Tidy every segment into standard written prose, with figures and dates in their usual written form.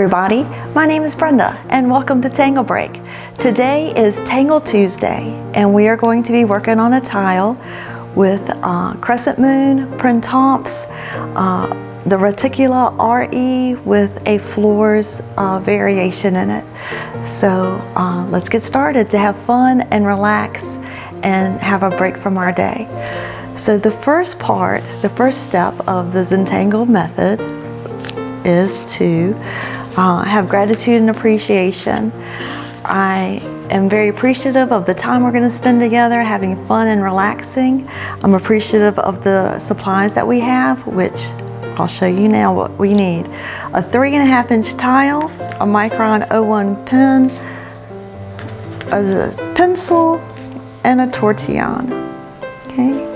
everybody, my name is Brenda and welcome to Tangle Break. Today is Tangle Tuesday and we are going to be working on a tile with Crescent Moon, PRINTEMPS, the Reticula RE with a FLORZ variation in it. So let's get started to have fun and relax and have a break from our day. So the first step of the Zentangle method is to have gratitude and appreciation. I am very appreciative of the time we're going to spend together having fun and relaxing. I'm appreciative of the supplies that we have, which I'll show you now what we need. A 3.5 inch tile, a Micron 01 pen, a pencil, and a Tortillon. Okay.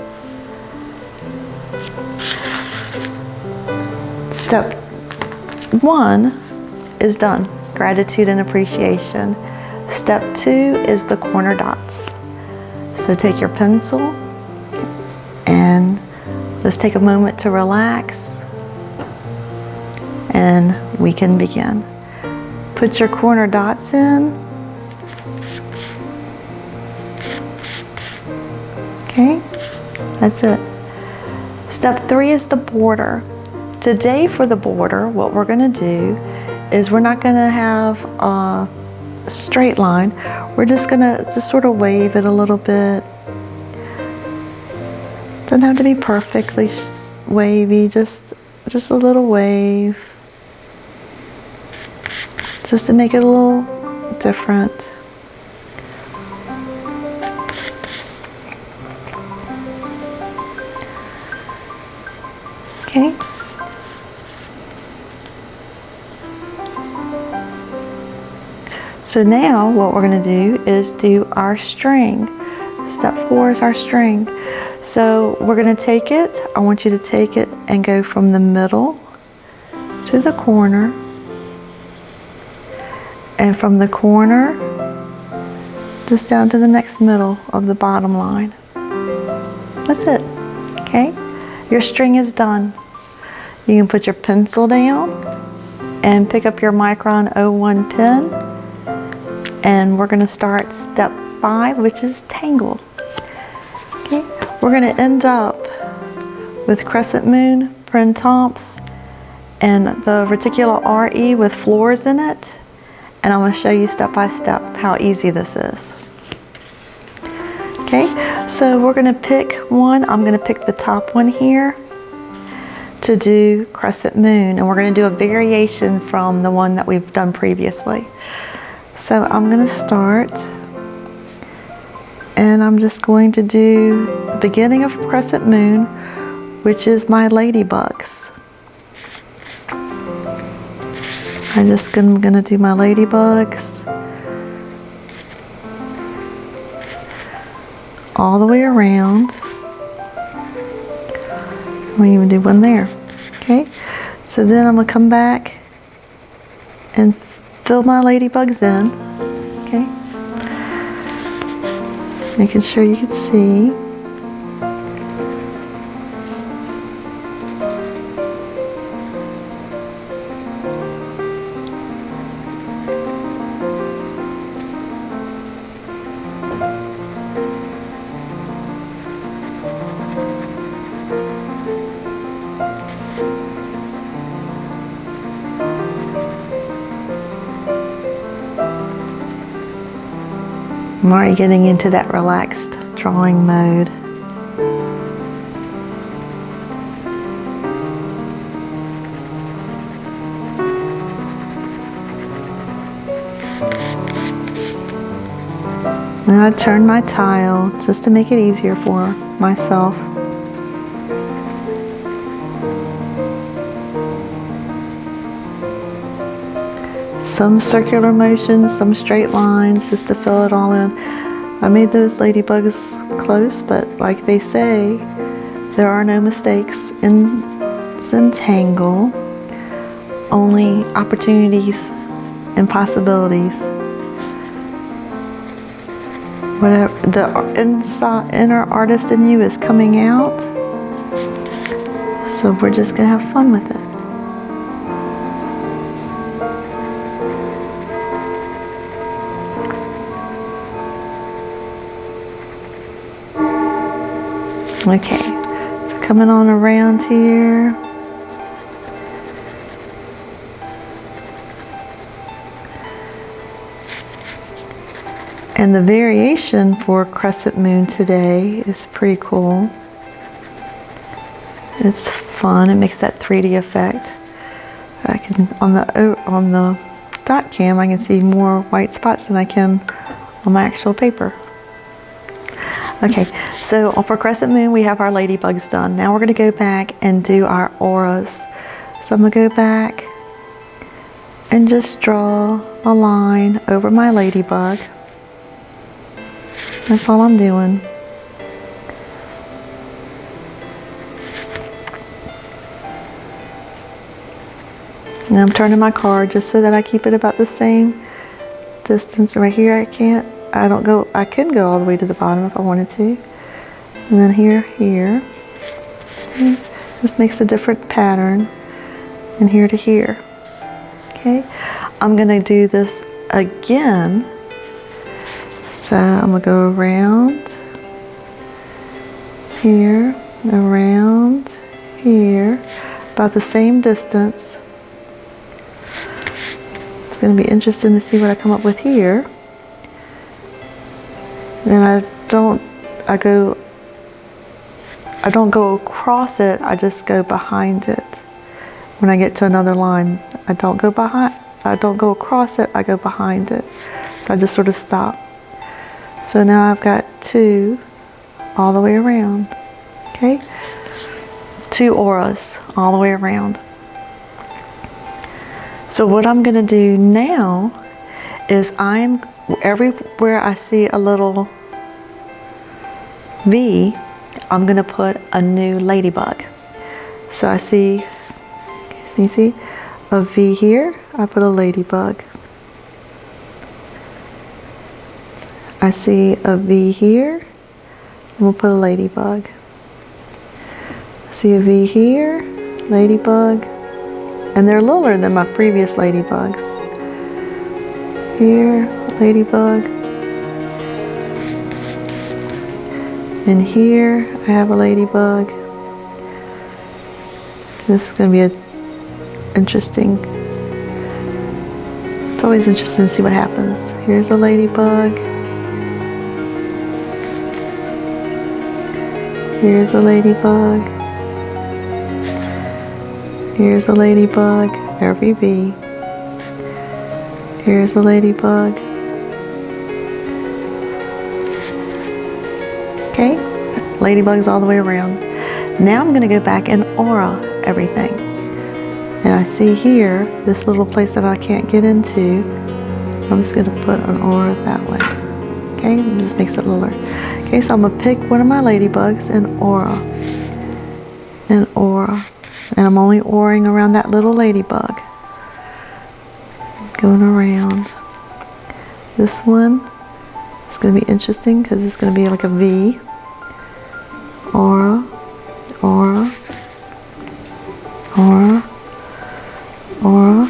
Step 1 is done, gratitude and appreciation. Step 2 is the corner dots. So take your pencil and let's take a moment to relax and we can begin. Put your corner dots in. Okay, that's it. Step 3 is the border. Today for the border, what we're going to do is we're not going to have a straight line. We're just going to sort of wave it a little bit. Doesn't have to be perfectly wavy, just a little wave. Just to make it a little different. Okay. So now what we're going to do is do our string. Step 4 is our string. So we're going to take it, I want you to take it and go from the middle to the corner, and from the corner just down to the next middle of the bottom line. That's it. Okay? Your string is done. You can put your pencil down and pick up your Micron 01 pen. And we're going to start step 5, which is tangle. Okay, we're going to end up with Crescent Moon, PRINTEMPS, and the Reticula RE with FLORZ in it. And I'm going to show you step by step how easy this is. Okay, so we're going to pick one. I'm going to pick the top one here to do Crescent Moon. And we're going to do a variation from the one that we've done previously. So I'm going to start, and I'm just going to do the beginning of Crescent Moon, which is my ladybugs. I'm going to do my ladybugs all the way around. I'll even do one there. Okay, so then I'm going to come back and fill my ladybugs in, okay? Making sure you can see. I'm already getting into that relaxed drawing mode. And I turn my tile just to make it easier for myself. Some circular motions, some straight lines, just to fill it all in. I made those ladybugs close, but like they say, there are no mistakes in Zentangle, only opportunities and possibilities. Whatever the inner artist in you is coming out, so we're just gonna have fun with it. Okay, so coming on around here. And the variation for Crescent Moon today is pretty cool. It's fun. It makes that 3D effect. I can on the dot cam I can see more white spots than I can on my actual paper. Okay, so for Crescent Moon we have our ladybugs done. Now we're going to go back and do our auras. So I'm going to go back and just draw a line over my ladybug. That's all I'm doing. And I'm turning my card just so that I keep it about the same distance. Right here I can go all the way to the bottom if I wanted to. And then here. Okay. This makes a different pattern. And here to here. Okay. I'm going to do this again. So I'm going to go around here, around here, about the same distance. It's going to be interesting to see what I come up with here. And I don't go across it, I just go behind it. When I get to another line, I don't go across it, I go behind it. So I just sort of stop. So now I've got 2 all the way around, okay? 2 auras all the way around. So what I'm gonna do now is everywhere I see a little V, I'm gonna put a new ladybug. So I see, you see a V here, I put a ladybug. I see a V here, we'll put a ladybug. I see a V here, ladybug, and they're littler than my previous ladybugs. Here, ladybug, and here I have a ladybug. This is going to be interesting. It's always interesting to see what happens. Here's a ladybug. Here's a ladybug. Here's a ladybug, every V. Here's a ladybug. Okay, ladybugs all the way around. Now I'm going to go back and aura everything. And I see here, this little place that I can't get into, I'm just going to put an aura that way. Okay, it just makes it littler. Okay, so I'm going to pick one of my ladybugs and aura. And aura. And I'm only auraing around that little ladybug. Going around. This one is going to be interesting because it's going to be like a V. Aura, aura, aura, aura.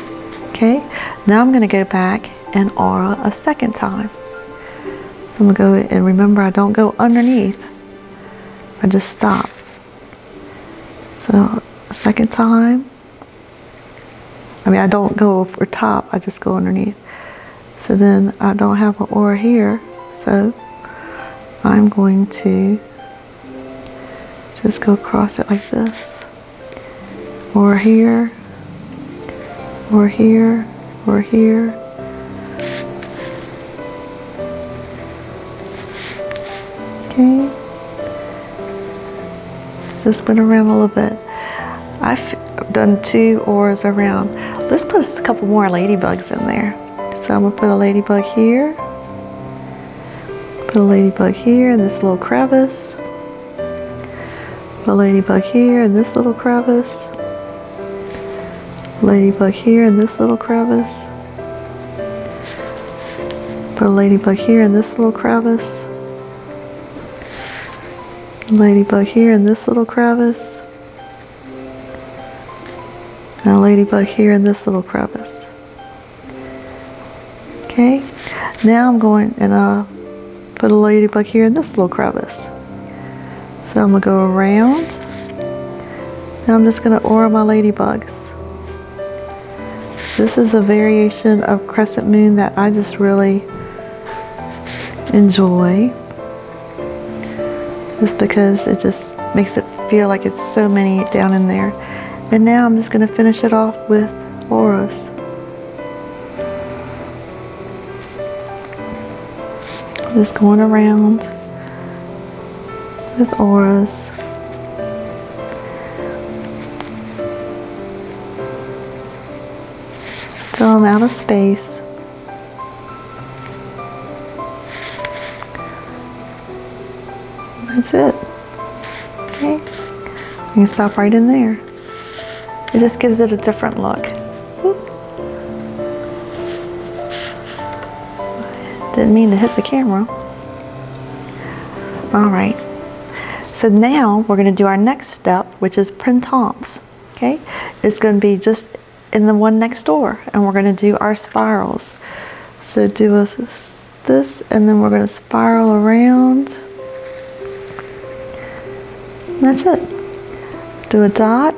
Okay, now I'm going to go back and aura a second time. I'm going to go, and remember I don't go underneath. I just stop. So a second time. I don't go over top, I just go underneath. So then I don't have an aura here, so I'm going to just go across it like this. Or here, or here, or here. Okay. Just went around a little bit. I've done 2 auras around. Let's put a couple more ladybugs in there. So I'm gonna put a ladybug here. Put a ladybug here in this little crevice. Put a ladybug here in this little crevice. Ladybug here in this little crevice. Put a ladybug here in this little crevice. Ladybug here in this little crevice. And a ladybug here in this little crevice. Okay, now I'm going and put a ladybug here in this little crevice. So I'm gonna go around. Now I'm just gonna aura my ladybugs. This is a variation of Crescent Moon that I just really enjoy. Just because it just makes it feel like it's so many down in there. And now I'm just gonna finish it off with auras. Just going around with auras. Till I'm out of space. That's it. Okay. You can stop right in there. It just gives it a different look. Whoop. Didn't mean to hit the camera. All right. So now we're going to do our next step, which is PRINTEMPS. Okay. It's going to be just in the one next door, and we're going to do our spirals. So do this, and then we're going to spiral around. That's it. Do a dot,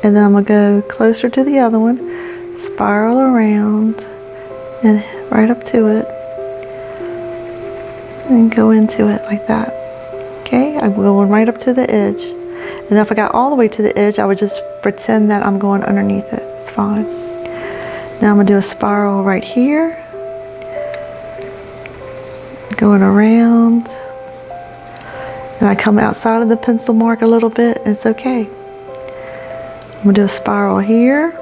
and then I'm going to go closer to the other one, spiral around, and right up to it, and go into it like that. Okay, I'm going right up to the edge. And if I got all the way to the edge, I would just pretend that I'm going underneath it. It's fine. Now I'm going to do a spiral right here, going around. And I come outside of the pencil mark a little bit, it's okay. I'm going to do a spiral here.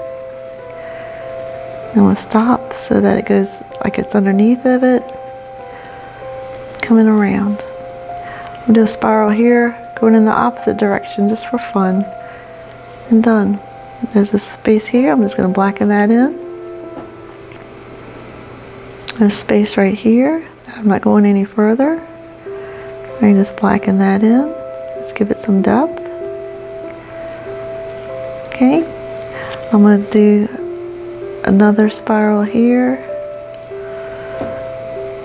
I'm going to stop so that it goes like it's underneath of it. Coming around. I'm going to do a spiral here, going in the opposite direction just for fun. And done. There's a space here, I'm just going to blacken that in. There's a space right here. I'm not going any further. I can just blacken that in. Let's give it some depth. Okay. I'm going to do another spiral here.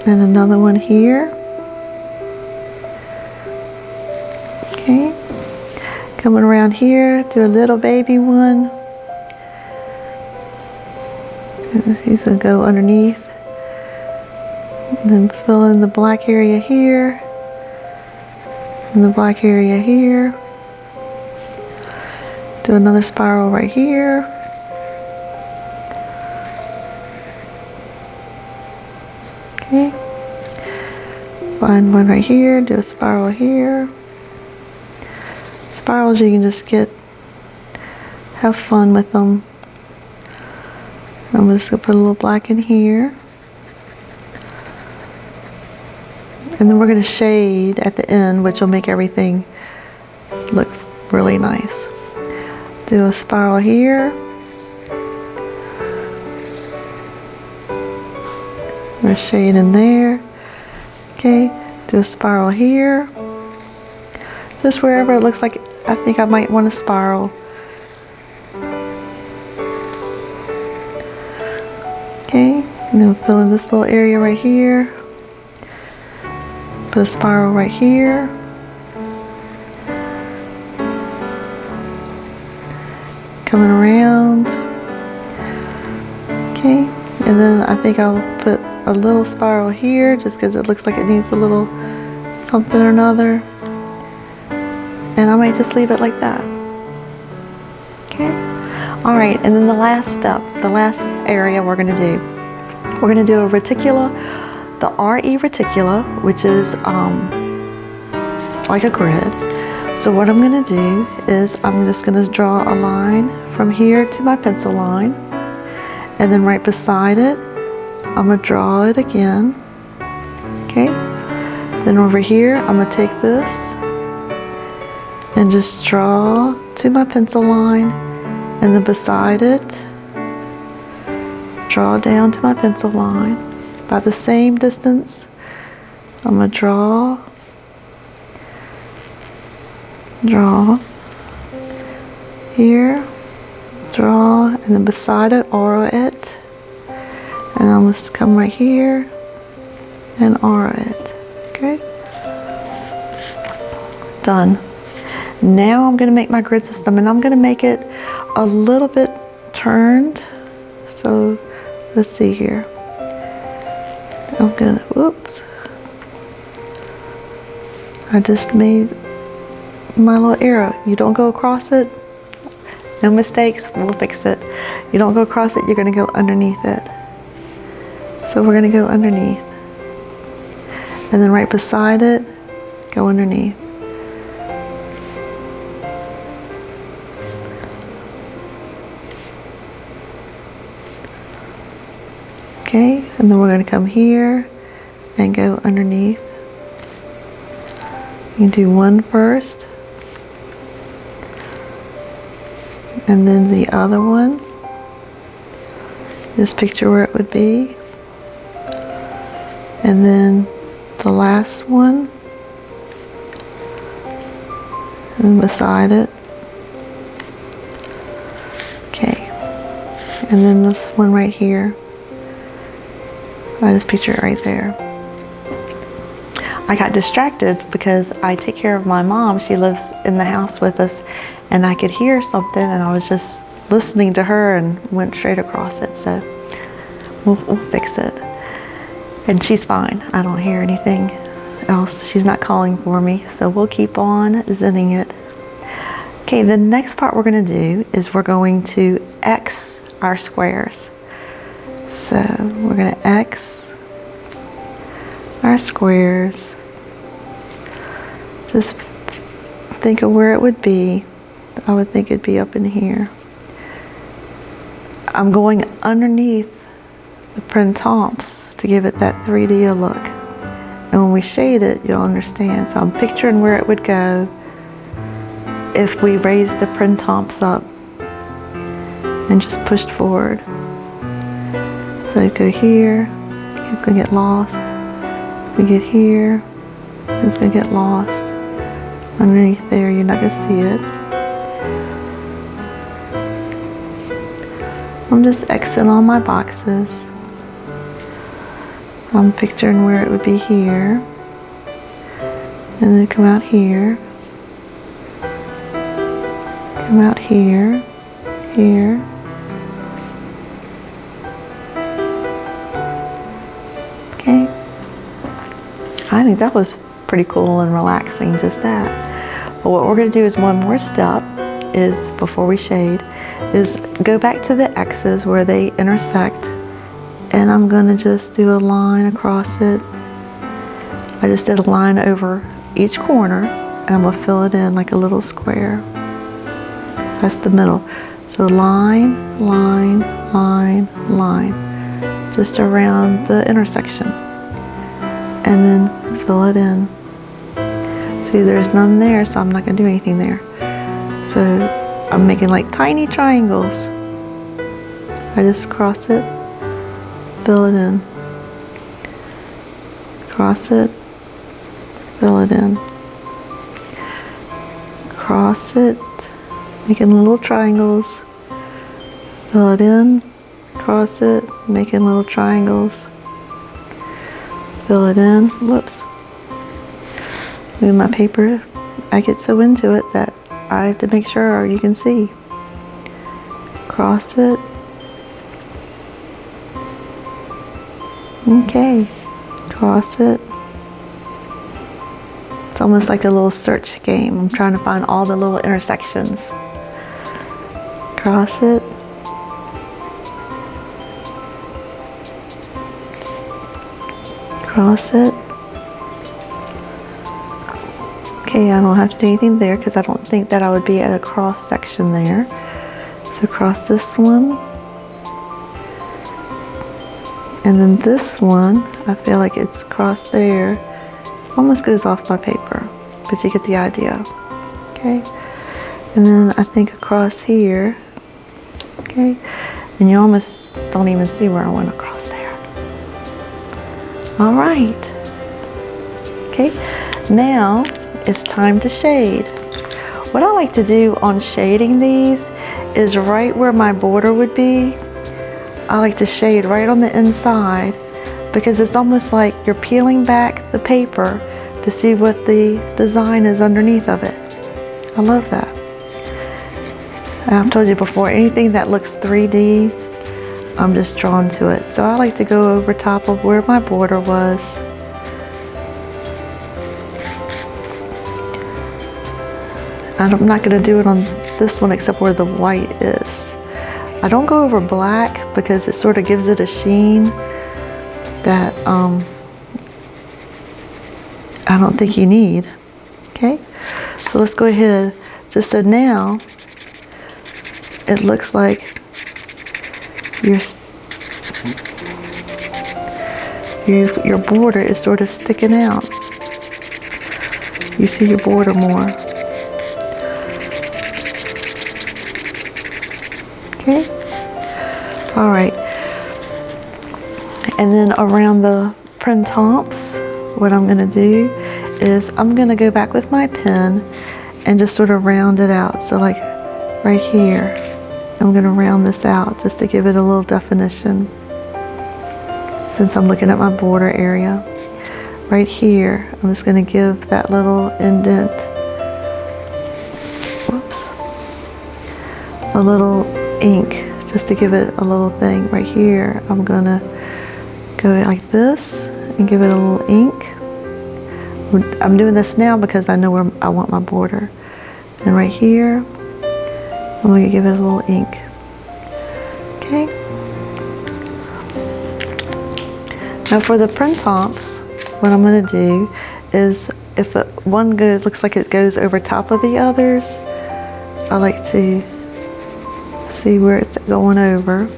And another one here. Okay. Coming around here, do a little baby one. And he's going to go underneath. And then fill in the black area here. And the black area here. Do another spiral right here. Okay. Find one right here, do a spiral here. Spirals you can just have fun with them. I'm just going to put a little black in here. And then we're going to shade at the end, which will make everything look really nice. Do a spiral here. There's shade in there. Okay, do a spiral here. Just wherever it looks like I think I might want to spiral. Okay, and then fill in this little area right here. Put a spiral right here. Coming around. Okay, and then I think I'll put a little spiral here just because it looks like it needs a little something or another. And I might just leave it like that. Okay. All right, and then the last step, the last area we're going to do. We're going to do a reticula. The RE reticula, which is like a grid. So what I'm going to do is I'm just going to draw a line from here to my pencil line, and then right beside it I'm going to draw it again. Okay, then over here I'm going to take this and just draw to my pencil line, and then beside it draw down to my pencil line. About the same distance, I'm going to draw, here, draw, and then beside it, aura it, and I'm going to come right here and aura it. Okay, done. Now I'm going to make my grid system, and I'm going to make it a little bit turned. So let's see here. I'm going to, whoops. I just made my little arrow. You don't go across it. No mistakes, we'll fix it. You don't go across it, you're going to go underneath it. So we're going to go underneath. And then right beside it, go underneath. Okay, and then we're going to come here and go underneath. You do one first, and then the other one. Just picture where it would be. And then the last one, and beside it. Okay, and then this one right here. I just picture it right there. I got distracted because I take care of my mom. She lives in the house with us, and I could hear something, and I was just listening to her and went straight across it. So we'll fix it. And she's fine. I don't hear anything else. She's not calling for me, so we'll keep on zenning it. Okay, the next part we're going to do is we're going to X our squares. So we're going to X our squares. Just think of where it would be. I would think it'd be up in here. I'm going underneath the PRINTEMPS to give it that 3D look. And when we shade it, you'll understand. So I'm picturing where it would go if we raised the PRINTEMPS up and just pushed forward. So go here, it's going to get lost. We get here, it's going to get lost. Underneath there, you're not going to see it. I'm just Xing all my boxes. I'm picturing where it would be here. And then come out here. Come out here, here. Okay. I think that was pretty cool and relaxing, just that. But what we're going to do is one more step, is before we shade, is go back to the X's where they intersect, and I'm going to just do a line across it. I just did a line over each corner, and I'm going to fill it in like a little square. That's the middle. So line, line, line, line, just around the intersection, and then fill it in. See, there's none there, so I'm not going to do anything there. So I'm making like tiny triangles. I just cross it, fill it in, cross it, fill it in, cross it, making little triangles, fill it in, cross it, making little triangles, fill it in. Whoops. Move my paper. I get so into it that I have to make sure you can see. Cross it. Okay. Cross it. It's almost like a little search game. I'm trying to find all the little intersections. Cross it. Cross it. Okay, I don't have to do anything there because I don't think that I would be at a cross section there. So cross this one. And then this one, I feel like it's crossed there. Almost goes off my paper, but you get the idea. Okay. And then I think across here. Okay. And you almost don't even see where I went across there. All right. Okay. Now it's time to shade. What I like to do on shading these is right where my border would be. I like to shade right on the inside because it's almost like you're peeling back the paper to see what the design is underneath of it. I I love that. I've told you before, anything that looks 3D, I'm just drawn to it. So I like to go over top of where my border was. I'm not going to do it on this one except where the white is. I don't go over black because it sort of gives it a sheen that I don't think you need. Okay, so let's go ahead. Just so now it looks like your border is sort of sticking out. You see your border more. Okay. All right. And then around the PRINTEMPS, what I'm going to do is I'm going to go back with my pen and just sort of round it out. So like right here, I'm going to round this out just to give it a little definition. Since I'm looking at my border area. Right here, I'm just going to give that little indent. Whoops. A little ink, just to give it a little thing. Right here, I'm going to go like this and give it a little ink. I'm doing this now because I know where I want my border. And right here, I'm going to give it a little ink. Okay. Now for the PRINTEMPS, what I'm going to do is if one looks like it goes over top of the others, I like to see where it's going over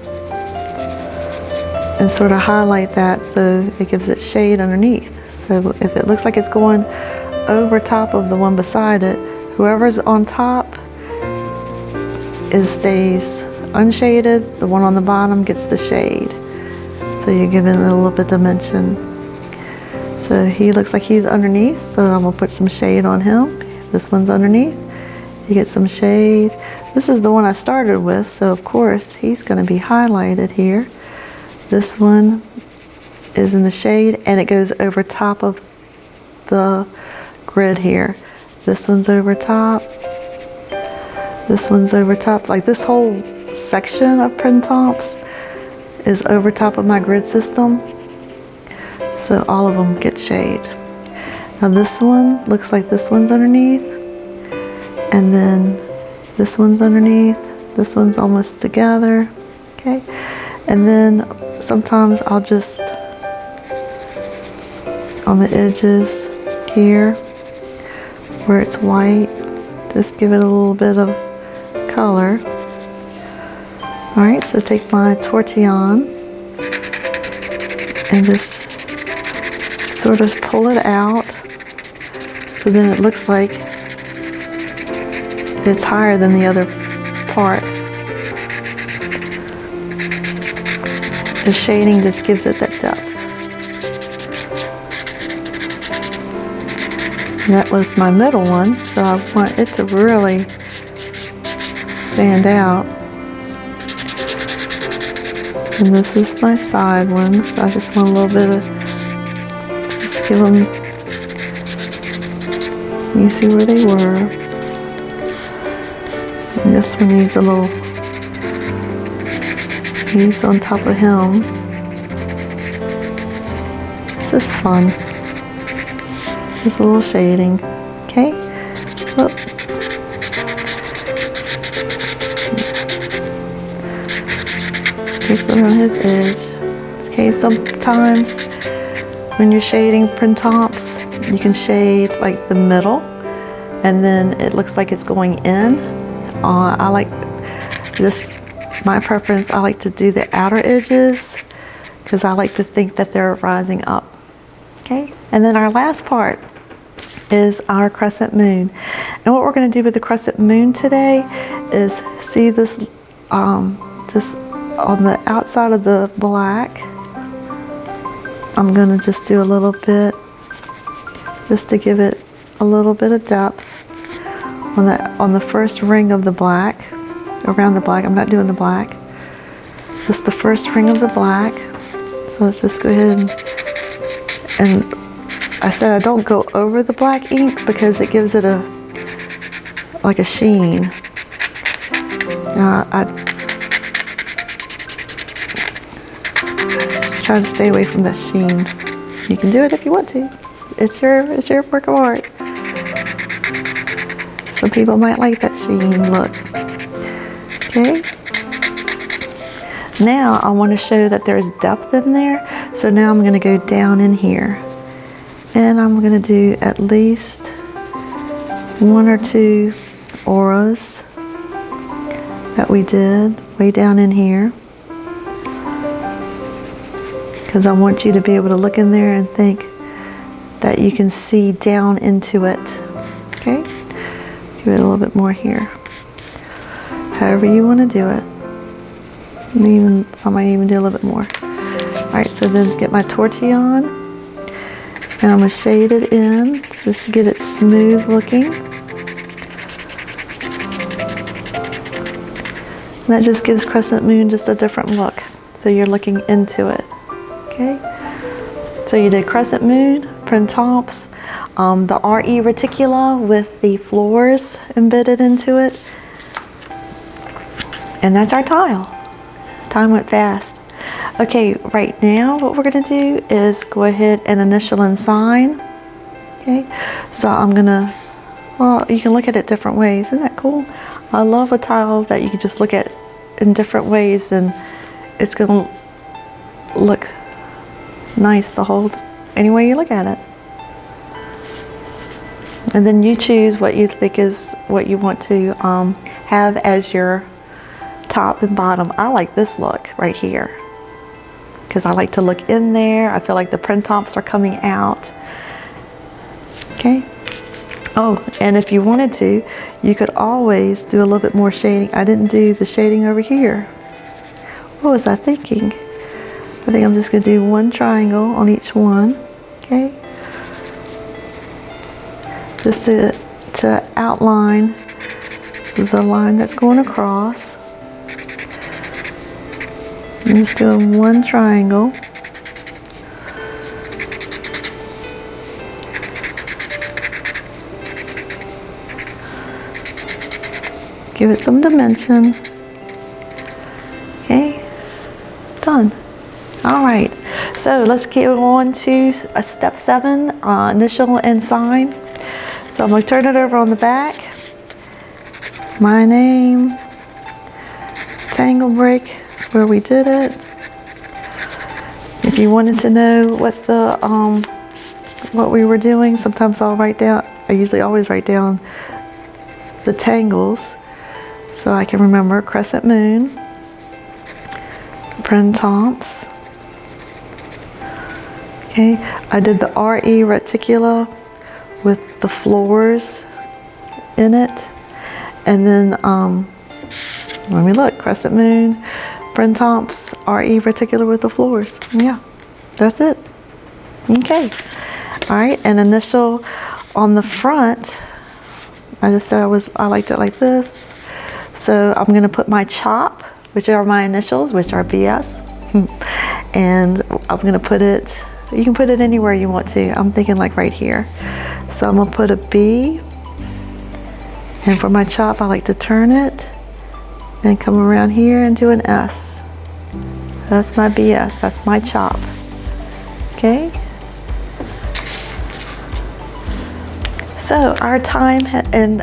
and sort of highlight that so it gives it shade underneath. So if it looks like it's going over top of the one beside it, whoever's on top stays unshaded, the one on the bottom gets the shade. So you're giving it a little bit of dimension. So he looks like he's underneath, so I'm gonna put some shade on him. This one's underneath, you get some shade. This is the one I started with, so of course he's gonna be highlighted here. This one is in the shade and it goes over top of the grid here. This one's over top. This one's over top. Like this whole section of PRINTEMPS is over top of my grid system, so all of them get shade. Now this one looks like this one's underneath, and then this one's underneath, this one's almost together. Okay, and then sometimes I'll just on the edges here where it's white, just give it a little bit of color. Alright, so take my Tortillon and just sort of pull it out so then it looks like it's higher than the other part. The shading just gives it that depth. And that was my middle one, so I want it to really stand out. And this is my side ones. I just want a little bit of, just give them, you see where they were. And this one needs a little, he's on top of him. It's just fun. Just a little shading, okay? Whoop. Just around his edge. Okay, sometimes when you're shading PRINTEMPS, you can shade like the middle, and then it looks like it's going in. I like this, my preference, I like to do the outer edges because I like to think that they're rising up. Okay, and then our last part is our crescent moon. And what we're going to do with the crescent moon today is see this just on the outside of the black. I'm going to just do a little bit just to give it a little bit of depth on the first ring of the black, around the black. I'm not doing the black, just the first ring of the black. So let's just go ahead and I said I don't go over the black ink because it gives it a like a sheen. I try to stay away from that sheen. You can do it if you want to. It's your work of art. Some people might like that sheen look. Okay. Now I want to show that there's depth in there. So now I'm going to go down in here. And I'm going to do at least 1 or 2 auras that we did way down in here. Because I want you to be able to look in there and think that you can see down into it. Okay? Give it a little bit more here. However you want to do it. I might even do a little bit more. Alright, so then get my Tortillon. And I'm going to shade it in just to get it smooth looking. And that just gives Crescent Moon just a different look. So you're looking into it. Okay? So you did Crescent Moon, PRINTEMPS, the RETICULA with the FLORZ embedded into it. And that's our tile. Time went fast. Okay, right now what we're going to do is go ahead and initial and sign. Okay, so I'm going to, well, you can look at it different ways. Isn't that cool? I love a tile that you can just look at in different ways and it's going to look nice the whole, any way you look at it. And then you choose what you think is what you want to have as your top and bottom. I like this look right here because I like to look in there. I feel like the PRINTEMPS are coming out. Okay. Oh, and if you wanted to, you could always do a little bit more shading. I didn't do the shading over here. What was I thinking? I think I'm just going to do 1 triangle on each one. Okay. Just to outline the line that's going across. I'm just doing 1 triangle. Give it some dimension. Okay, done. All right, so let's get on to step 7, initial and sign. So I'm going to turn it over on the back. My name, Tangle Break, is where we did it. If you wanted to know what the what we were doing, sometimes I'll write down. I usually always write down the tangles, so I can remember Crescent Moon, PRINTEMPS. Okay, I did the RETICULA with the FLORZ in it, and then let me look. Crescent Moon, PRINTEMPS, RETICULA with the FLORZ. Yeah, that's it. Okay. All right, and initial on the front. I just said I liked it like this. So I'm going to put my chop, which are my initials, which are BS, and I'm going to put it. You can put it anywhere you want to. I'm thinking like right here. So I'm going to put a B, and for my chop I like to turn it and come around here and do an S. That's my BS, that's my chop. Okay. So our time in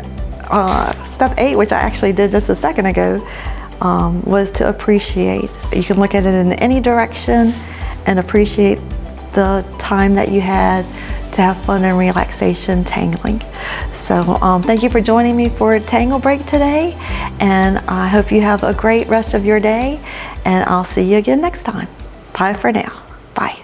step 8, which I actually did just a second ago, was to appreciate. You can look at it in any direction and appreciate the time that you had to have fun and relaxation tangling. So thank you for joining me for Tangle Break today, and I hope you have a great rest of your day, and I'll see you again next time. Bye for now. Bye.